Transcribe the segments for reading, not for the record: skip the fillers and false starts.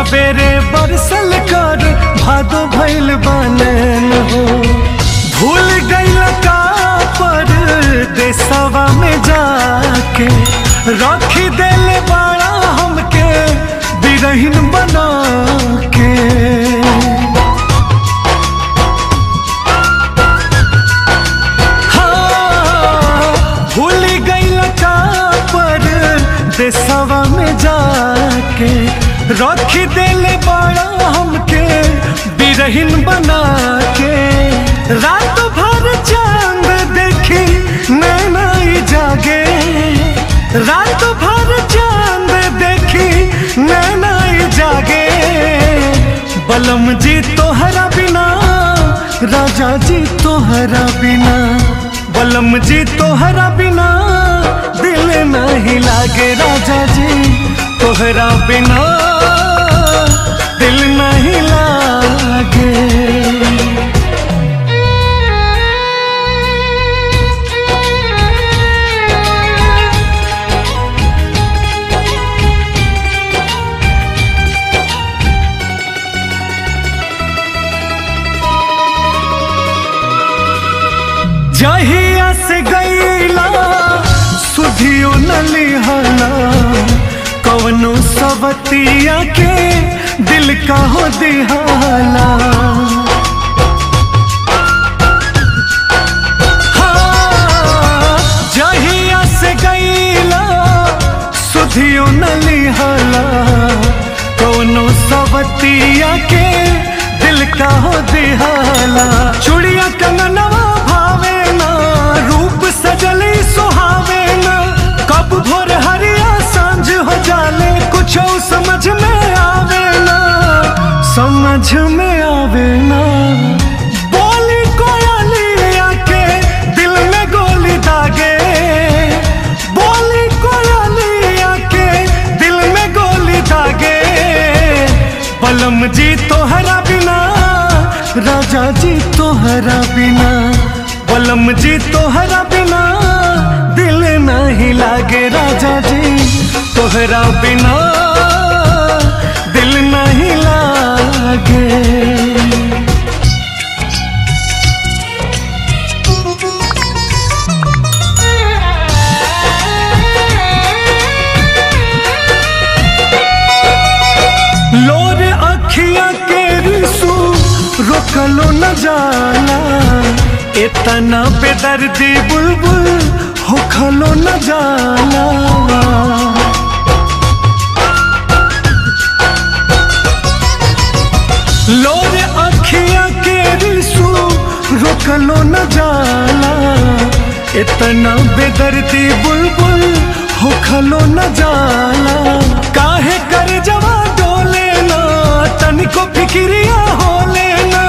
सवेरे बरसल कर भादो भइल बानन हो। भूल गइल का परदेसवा में जाके रखी देले बाड़ा हमके बिरहिन बना के। हाँ, भूल गइल का परदेसवा में जाके रखी देले बाड़ा हमके बिरहिन बना के। रात भर चांद देखी नैना जागे, रात भर चांद देखी नैना जागे। बलम जी तोहरा बिना, राजा जी तोहरा बिना, बलम जी तोहरा बिना दिल नहीं लागे। राजा जी तोहरा बिना दिल नहीं लागे। जहिया से गईला सुधियो न लिहला, कवनो सवतिया के दिल का हो दिहाला। हाँ, जहिया से गईला सुधियो न लिहला, कवनो सवतिया के दिल का हो दिहाला। चूड़िया कंगनवा भावे ना, रूप सजली सुहावे ना, कब भोर हरिया सांझ हो जाले कुछ समझ में आवे ना, समझ में आवे ना। बोली कोयलिया के दिल में गोली दागे, बोली कोयलिया के दिल में गोली दागे। बलम जी तोहरा बिना, राजा जी तोहरा बिना, बलम जी तोहरा बिना दिल नहीं लागे। राजा जी तोहरा बिना दिल नहीं लागे। लोर अखियां के रिसू रोकलो न जाला, इतना बेदर्दी बुलबुल होखलो न जाला। लोर अखियां के रिसू रोकलो न जाला, इतना बेदर्दी बुलबुल होखलो न जाला। काहे कर जवा डोले ना, तनिको फिक्रिया हो लेना,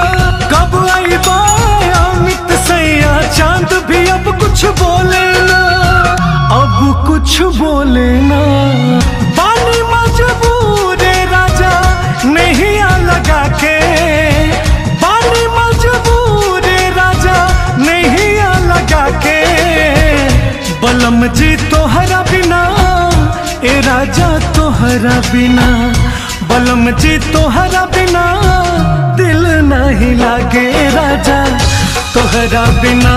कब आई बाय अमित सैया चांद भी अब कुछ बोले ना, अब कुछ बोले ना। पानी मजबूर राजा नहीं आ लगा के, पानी मजबूर राजा नहीं आ लगा के। बलम जी तोहरा बिना, ए राजा तोहरा बिना, बलम जी तोहरा बिना दिल नहीं लागे। राजा तोहरा बिना